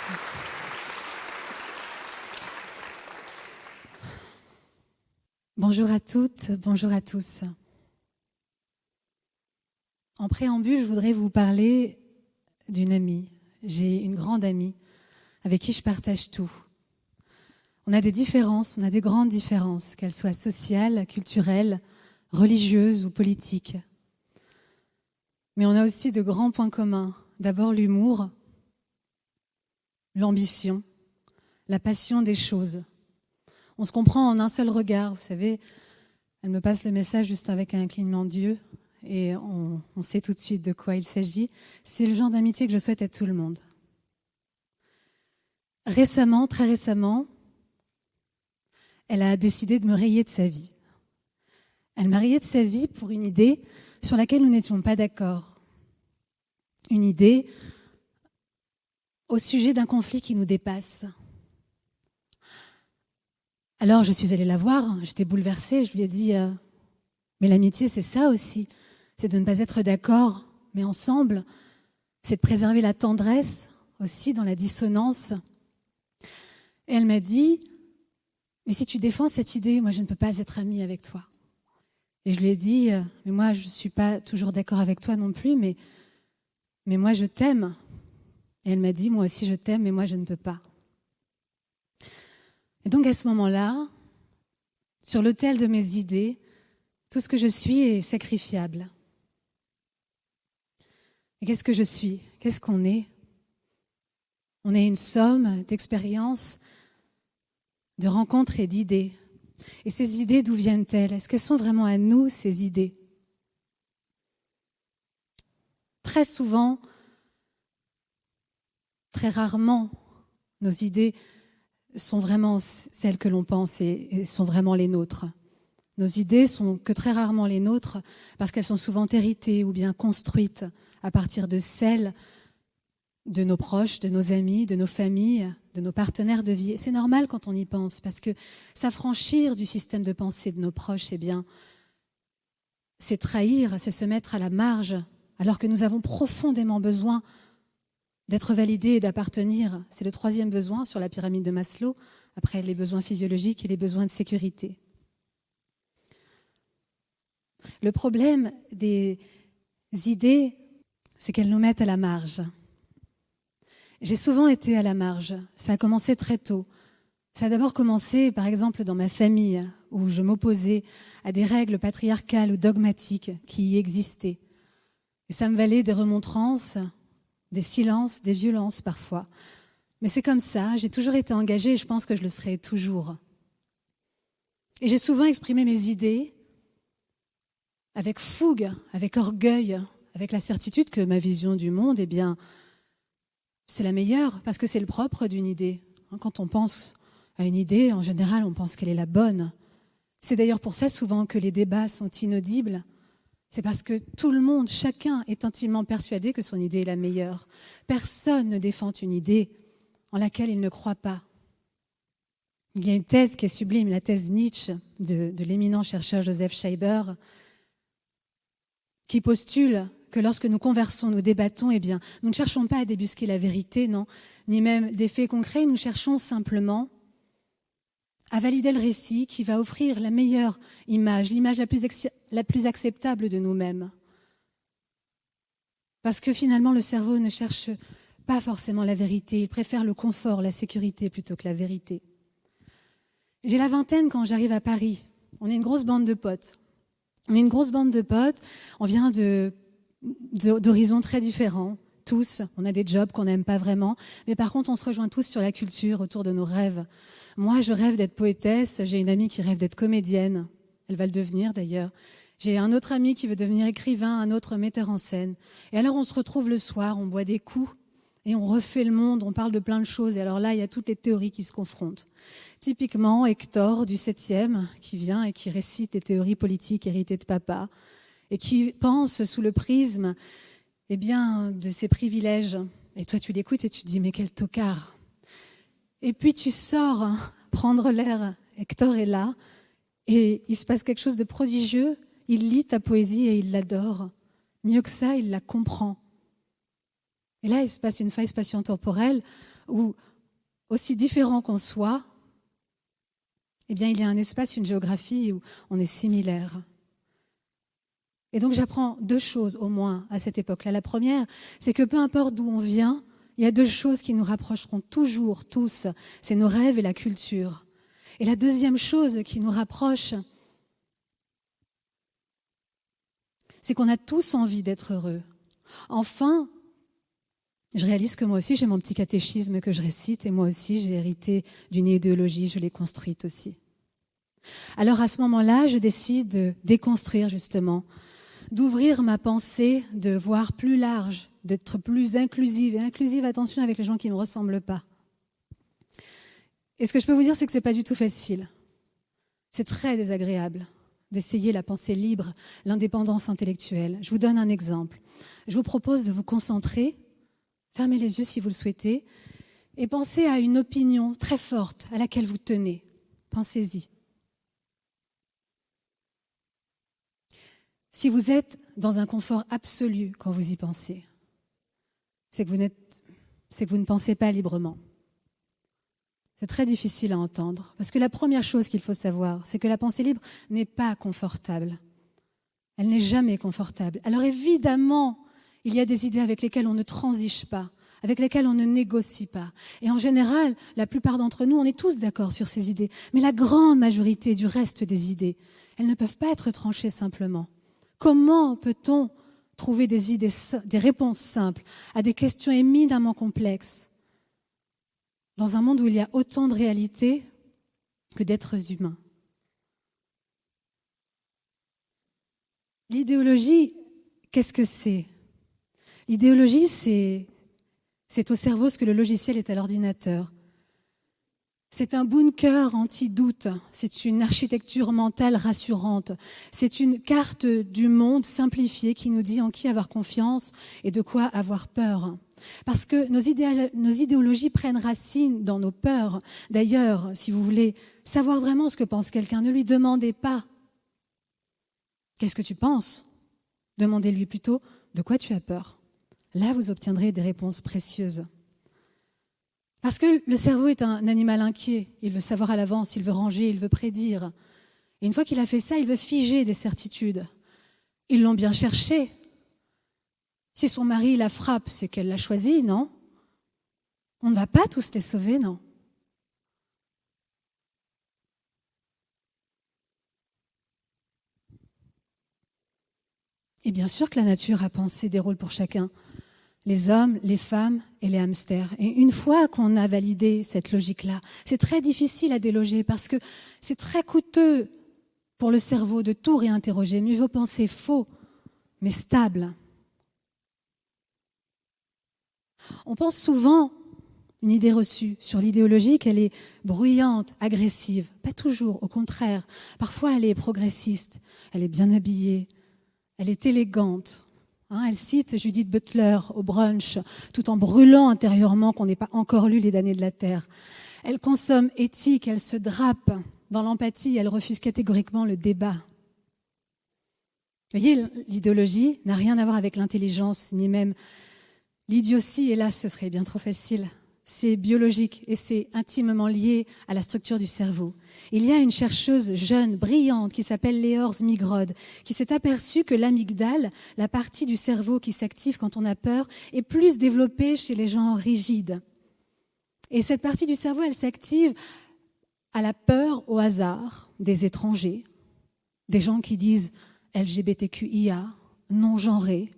Merci. Bonjour à toutes, bonjour à tous. En préambule, je voudrais vous parler d'une amie. J'ai une grande amie avec qui je partage tout. On a des différences, on a des grandes différences, qu'elles soient sociales, culturelles, religieuses ou politiques. Mais on a aussi de grands points communs. D'abord l'humour, l'ambition, la passion des choses. On se comprend en un seul regard, vous savez, elle me passe le message juste avec un clignement d'yeux et on sait tout de suite de quoi il s'agit. C'est le genre d'amitié que je souhaite à tout le monde. Récemment, très récemment, elle a décidé de me rayer de sa vie. Elle m'a rayé de sa vie pour une idée sur laquelle nous n'étions pas d'accord. Une idée au sujet d'un conflit qui nous dépasse. Alors je suis allée la voir, j'étais bouleversée, je lui ai dit mais l'amitié c'est ça aussi, c'est de ne pas être d'accord, mais ensemble, c'est de préserver la tendresse aussi dans la dissonance. Et elle m'a dit mais si tu défends cette idée, moi je ne peux pas être amie avec toi. Et je lui ai dit mais moi je ne suis pas toujours d'accord avec toi non plus, mais moi je t'aime. Et elle m'a dit moi aussi je t'aime, mais moi je ne peux pas. Et donc à ce moment-là, sur l'autel de mes idées, tout ce que je suis est sacrifiable. Et qu'est-ce que je suis? Qu'est-ce qu'on est? On est une somme d'expériences, de rencontres et d'idées. Et ces idées, d'où viennent-elles? Est-ce qu'elles sont vraiment à nous, ces idées? Très souvent, très rarement, nos idées sont vraiment celles que l'on pense et sont vraiment les nôtres. Nos idées sont que très rarement les nôtres parce qu'elles sont souvent héritées ou bien construites à partir de celles de nos proches, de nos amis, de nos familles, de nos partenaires de vie. Et c'est normal quand on y pense parce que s'affranchir du système de pensée de nos proches, eh bien, c'est trahir, c'est se mettre à la marge alors que nous avons profondément besoin d'être validé et d'appartenir. C'est le troisième besoin sur la pyramide de Maslow, après les besoins physiologiques et les besoins de sécurité. Le problème des idées, c'est qu'elles nous mettent à la marge. J'ai souvent été à la marge. Ça a commencé très tôt. Ça a d'abord commencé, par exemple, dans ma famille, où je m'opposais à des règles patriarcales ou dogmatiques qui y existaient. Et ça me valait des remontrances, des silences, des violences parfois. Mais c'est comme ça, j'ai toujours été engagée et je pense que je le serai toujours. Et j'ai souvent exprimé mes idées avec fougue, avec orgueil, avec la certitude que ma vision du monde, eh bien, c'est la meilleure, parce que c'est le propre d'une idée. Quand on pense à une idée, en général, on pense qu'elle est la bonne. C'est d'ailleurs pour ça souvent que les débats sont inaudibles. C'est parce que tout le monde, chacun est intimement persuadé que son idée est la meilleure. Personne ne défend une idée en laquelle il ne croit pas. Il y a une thèse qui est sublime, la thèse Nietzsche de l'éminent chercheur Joseph Scheiber, qui postule que lorsque nous conversons, nous débattons, eh bien, nous ne cherchons pas à débusquer la vérité, non, ni même des faits concrets, nous cherchons simplement à valider le récit qui va offrir la meilleure image, l'image la plus acceptable de nous-mêmes. Parce que finalement, le cerveau ne cherche pas forcément la vérité, il préfère le confort, la sécurité plutôt que la vérité. J'ai la vingtaine quand j'arrive à Paris. On est une grosse bande de potes. On vient d'horizons très différents, tous. On a des jobs qu'on n'aime pas vraiment, mais par contre, on se rejoint tous sur la culture, autour de nos rêves. Moi, je rêve d'être poétesse. J'ai une amie qui rêve d'être comédienne. Elle va le devenir d'ailleurs. J'ai un autre ami qui veut devenir écrivain, un autre metteur en scène. Et alors, on se retrouve le soir, on boit des coups et on refait le monde, on parle de plein de choses. Et alors là, il y a toutes les théories qui se confrontent. Typiquement, Hector du 7e qui vient et qui récite les théories politiques héritées de papa et qui pense sous le prisme eh bien, de ses privilèges. Et toi, tu l'écoutes et tu te dis, mais quel tocard. Et puis tu sors prendre l'air, Hector est là, et il se passe quelque chose de prodigieux. Il lit ta poésie et il l'adore. Mieux que ça, il la comprend. Et là, il se passe une faille spatio-temporelle où, aussi différents qu'on soit, eh bien, il y a un espace, une géographie où on est similaires. Et donc, j'apprends 2 choses au moins à cette époque-là. La première, c'est que peu importe d'où on vient, il y a 2 choses qui nous rapprocheront toujours, tous. C'est nos rêves et la culture. Et la deuxième chose qui nous rapproche, c'est qu'on a tous envie d'être heureux. Enfin, je réalise que moi aussi, j'ai mon petit catéchisme que je récite et moi aussi, j'ai hérité d'une idéologie, je l'ai construite aussi. Alors à ce moment-là, je décide de déconstruire justement, d'ouvrir ma pensée, de voir plus large, d'être plus inclusive. Et inclusive, attention, avec les gens qui ne me ressemblent pas. Et ce que je peux vous dire, c'est que ce n'est pas du tout facile. C'est très désagréable d'essayer la pensée libre, l'indépendance intellectuelle. Je vous donne un exemple. Je vous propose de vous concentrer, fermez les yeux si vous le souhaitez, et pensez à une opinion très forte à laquelle vous tenez. Pensez-y. Si vous êtes dans un confort absolu quand vous y pensez, c'est que vous ne pensez pas librement. C'est très difficile à entendre, parce que la première chose qu'il faut savoir, c'est que la pensée libre n'est pas confortable. Elle n'est jamais confortable. Alors évidemment, il y a des idées avec lesquelles on ne transige pas, avec lesquelles on ne négocie pas. Et en général, la plupart d'entre nous, on est tous d'accord sur ces idées. Mais la grande majorité du reste des idées, elles ne peuvent pas être tranchées simplement. Comment peut-on trouver des réponses simples à des questions éminemment complexes dans un monde où il y a autant de réalités que d'êtres humains? L'idéologie, qu'est-ce que c'est? L'idéologie, c'est au cerveau ce que le logiciel est à l'ordinateur. C'est un bunker anti-doute, c'est une architecture mentale rassurante, c'est une carte du monde simplifiée qui nous dit en qui avoir confiance et de quoi avoir peur. Parce que nos idéologies prennent racine dans nos peurs. D'ailleurs, si vous voulez savoir vraiment ce que pense quelqu'un, ne lui demandez pas « Qu'est-ce que tu penses ?» Demandez-lui plutôt « De quoi tu as peur ?» Là, vous obtiendrez des réponses précieuses. Parce que le cerveau est un animal inquiet. Il veut savoir à l'avance, il veut ranger, il veut prédire. Et une fois qu'il a fait ça, il veut figer des certitudes. Ils l'ont bien cherché. Si son mari la frappe, c'est qu'elle l'a choisi, non? On ne va pas tous les sauver, non? Et bien sûr que la nature a pensé des rôles pour chacun. Les hommes, les femmes et les hamsters. Et une fois qu'on a validé cette logique-là, c'est très difficile à déloger parce que c'est très coûteux pour le cerveau de tout réinterroger. Mieux vaut penser faux, mais stable. On pense souvent, une idée reçue sur l'idéologie, qu'elle est bruyante, agressive. Pas toujours, au contraire. Parfois, elle est progressiste, elle est bien habillée, elle est élégante. Elle cite Judith Butler au brunch, tout en brûlant intérieurement qu'on n'ait pas encore lu Les damnés de la terre. Elle consomme éthique, elle se drape dans l'empathie, elle refuse catégoriquement le débat. Vous voyez, l'idéologie n'a rien à voir avec l'intelligence, ni même l'idiotie, hélas, ce serait bien trop facile. C'est biologique et c'est intimement lié à la structure du cerveau. Il y a une chercheuse jeune, brillante, qui s'appelle Leor Zmigrod, qui s'est aperçue que l'amygdale, la partie du cerveau qui s'active quand on a peur, est plus développée chez les gens rigides. Et cette partie du cerveau, elle s'active à la peur au hasard des étrangers, des gens qui disent LGBTQIA, non-genrés.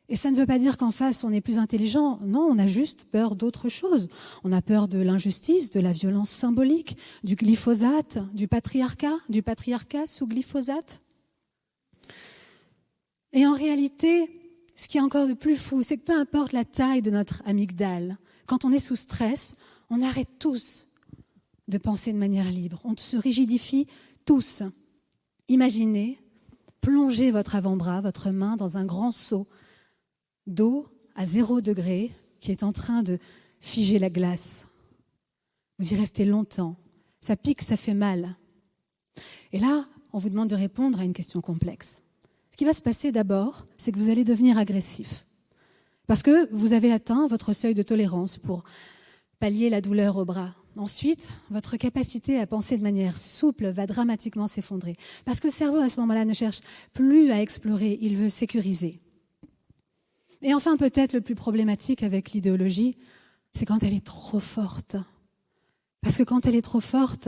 Et ça ne veut pas dire qu'en face, on est plus intelligent. Non, on a juste peur d'autre chose. On a peur de l'injustice, de la violence symbolique, du glyphosate, du patriarcat sous glyphosate. Et en réalité, ce qui est encore de plus fou, c'est que peu importe la taille de notre amygdale, quand on est sous stress, on arrête tous de penser de manière libre. On se rigidifie tous. Imaginez, plongez votre avant-bras, votre main dans un grand seau d'eau à 0 degré qui est en train de figer la glace. Vous y restez longtemps. Ça pique, ça fait mal. Et là, on vous demande de répondre à une question complexe. Ce qui va se passer d'abord, c'est que vous allez devenir agressif. Parce que vous avez atteint votre seuil de tolérance pour pallier la douleur au bras. Ensuite, votre capacité à penser de manière souple va dramatiquement s'effondrer. Parce que le cerveau, à ce moment-là, ne cherche plus à explorer, il veut sécuriser. Et enfin, peut-être le plus problématique avec l'idéologie, c'est quand elle est trop forte. Parce que quand elle est trop forte,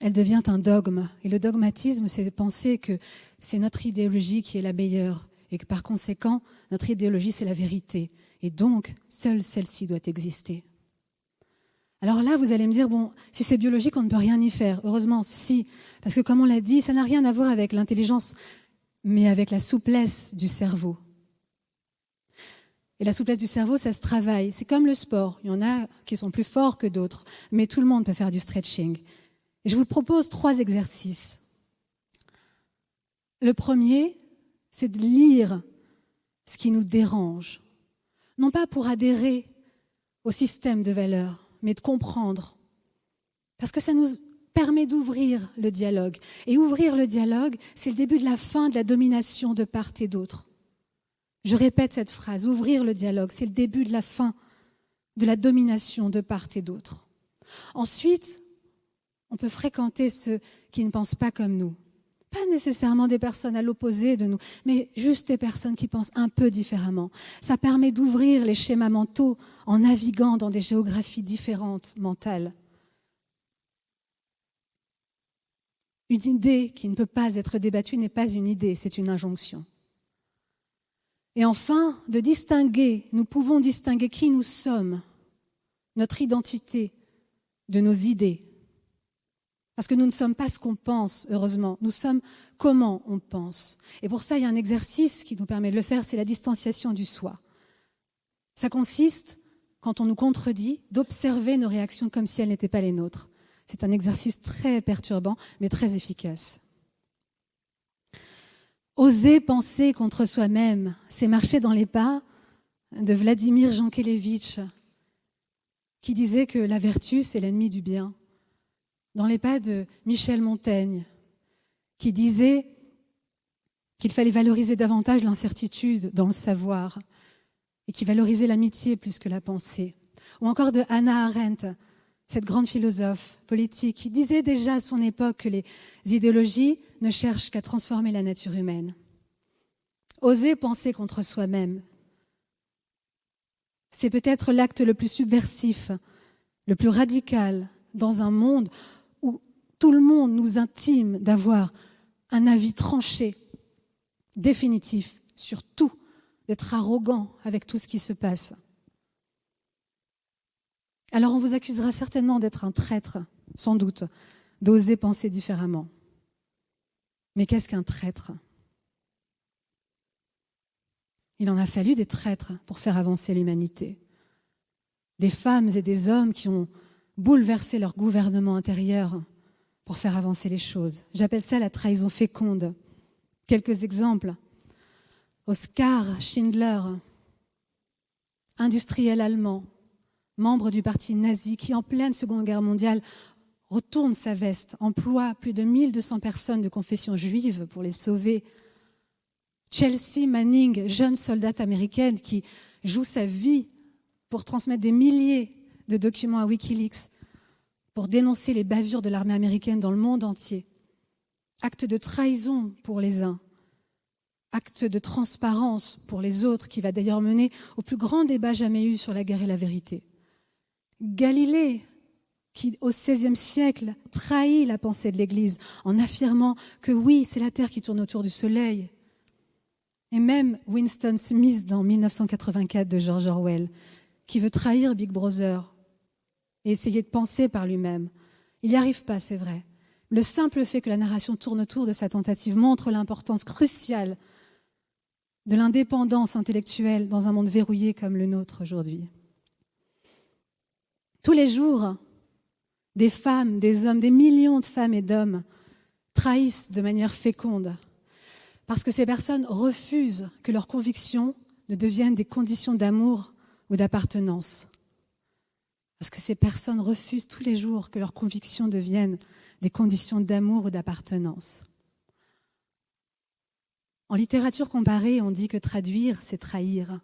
elle devient un dogme. Et le dogmatisme, c'est de penser que c'est notre idéologie qui est la meilleure et que par conséquent, notre idéologie, c'est la vérité. Et donc, seule celle-ci doit exister. Alors là, vous allez me dire, bon, si c'est biologique, on ne peut rien y faire. Heureusement, si. Parce que comme on l'a dit, ça n'a rien à voir avec l'intelligence, mais avec la souplesse du cerveau. Et la souplesse du cerveau, ça se travaille. C'est comme le sport. Il y en a qui sont plus forts que d'autres, mais tout le monde peut faire du stretching. Et je vous propose 3 exercices. Le premier, c'est de lire ce qui nous dérange. Non pas pour adhérer au système de valeurs, mais de comprendre. Parce que ça nous permet d'ouvrir le dialogue. Et ouvrir le dialogue, c'est le début de la fin de la domination de part et d'autre. Je répète cette phrase, ouvrir le dialogue, c'est le début de la fin de la domination de part et d'autre. Ensuite, on peut fréquenter ceux qui ne pensent pas comme nous. Pas nécessairement des personnes à l'opposé de nous, mais juste des personnes qui pensent un peu différemment. Ça permet d'ouvrir les schémas mentaux en naviguant dans des géographies différentes mentales. Une idée qui ne peut pas être débattue n'est pas une idée, c'est une injonction. Et enfin, de distinguer, nous pouvons distinguer qui nous sommes, notre identité, de nos idées. Parce que nous ne sommes pas ce qu'on pense, heureusement. Nous sommes comment on pense. Et pour ça, il y a un exercice qui nous permet de le faire, c'est la distanciation du soi. Ça consiste, quand on nous contredit, d'observer nos réactions comme si elles n'étaient pas les nôtres. C'est un exercice très perturbant, mais très efficace. Oser penser contre soi-même, c'est marcher dans les pas de Vladimir Jankélévitch, qui disait que la vertu, c'est l'ennemi du bien. Dans les pas de Michel Montaigne, qui disait qu'il fallait valoriser davantage l'incertitude dans le savoir et qui valorisait l'amitié plus que la pensée. Ou encore de Hannah Arendt, cette grande philosophe politique qui disait déjà à son époque que les idéologies ne cherchent qu'à transformer la nature humaine. Oser penser contre soi-même, c'est peut-être l'acte le plus subversif, le plus radical dans un monde où tout le monde nous intime d'avoir un avis tranché, définitif, sur tout, d'être arrogant avec tout ce qui se passe. Alors on vous accusera certainement d'être un traître, sans doute, d'oser penser différemment. Mais qu'est-ce qu'un traître ? Il en a fallu des traîtres pour faire avancer l'humanité. Des femmes et des hommes qui ont bouleversé leur gouvernement intérieur pour faire avancer les choses. J'appelle ça la trahison féconde. Quelques exemples. Oskar Schindler, industriel allemand, membre du parti nazi qui, en pleine Seconde Guerre mondiale, retourne sa veste, emploie plus de 1200 personnes de confession juive pour les sauver. Chelsea Manning, jeune soldate américaine qui joue sa vie pour transmettre des milliers de documents à Wikileaks, pour dénoncer les bavures de l'armée américaine dans le monde entier. Acte de trahison pour les uns, acte de transparence pour les autres, qui va d'ailleurs mener au plus grand débat jamais eu sur la guerre et la vérité. Galilée, qui au XVIe siècle trahit la pensée de l'Église en affirmant que oui, c'est la Terre qui tourne autour du Soleil. Et même Winston Smith dans 1984 de George Orwell, qui veut trahir Big Brother et essayer de penser par lui-même. Il n'y arrive pas, c'est vrai. Le simple fait que la narration tourne autour de sa tentative montre l'importance cruciale de l'indépendance intellectuelle dans un monde verrouillé comme le nôtre aujourd'hui. Tous les jours, des femmes, des hommes, des millions de femmes et d'hommes trahissent de manière féconde parce que ces personnes refusent que leurs convictions ne deviennent des conditions d'amour ou d'appartenance. Parce que ces personnes refusent tous les jours que leurs convictions deviennent des conditions d'amour ou d'appartenance. En littérature comparée, on dit que traduire, c'est trahir.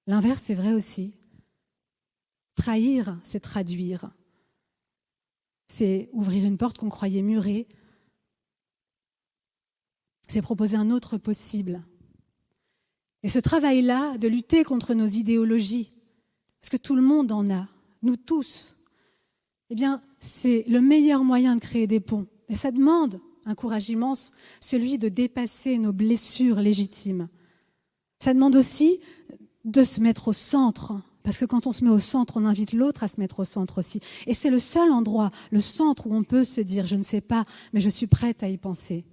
L'inverse est vrai aussi. trahir, c'est traduire. C'est ouvrir une porte qu'on croyait murée. C'est proposer un autre possible. Et ce travail-là, de lutter contre nos idéologies, parce que tout le monde en a, nous tous, eh bien, c'est le meilleur moyen de créer des ponts. Et ça demande un courage immense, celui de dépasser nos blessures légitimes. Ça demande aussi de se mettre au centre, parce que quand on se met au centre, on invite l'autre à se mettre au centre aussi. Et c'est le seul endroit, le centre, où on peut se dire « je ne sais pas, mais je suis prête à y penser ».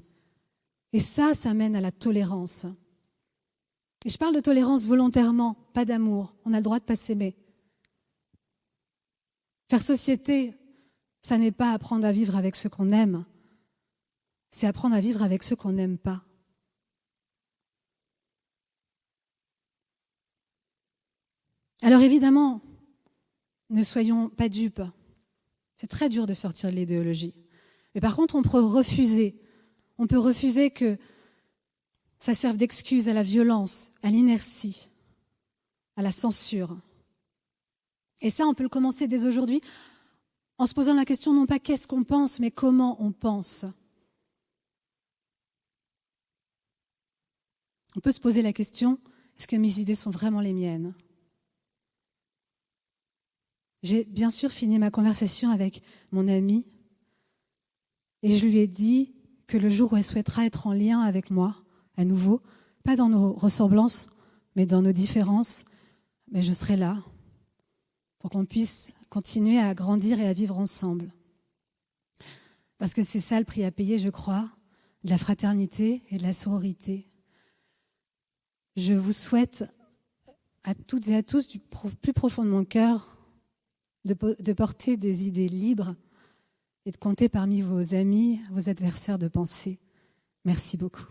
Et ça mène à la tolérance. Et je parle de tolérance volontairement, pas d'amour. On a le droit de ne pas s'aimer. Faire société, ça n'est pas apprendre à vivre avec ceux qu'on aime, c'est apprendre à vivre avec ceux qu'on n'aime pas. Alors évidemment, ne soyons pas dupes. C'est très dur de sortir de l'idéologie. Mais par contre, on peut refuser. On peut refuser que ça serve d'excuse à la violence, à l'inertie, à la censure. Et ça, on peut le commencer dès aujourd'hui en se posant la question non pas qu'est-ce qu'on pense, mais comment on pense. On peut se poser la question, est-ce que mes idées sont vraiment les miennes ? J'ai bien sûr fini ma conversation avec mon amie et je lui ai dit que le jour où elle souhaitera être en lien avec moi, à nouveau, pas dans nos ressemblances, mais dans nos différences, mais je serai là pour qu'on puisse continuer à grandir et à vivre ensemble. Parce que c'est ça le prix à payer, je crois, de la fraternité et de la sororité. Je vous souhaite à toutes et à tous, du plus profond de mon cœur, de porter des idées libres et de compter parmi vos amis, vos adversaires de pensée. Merci beaucoup.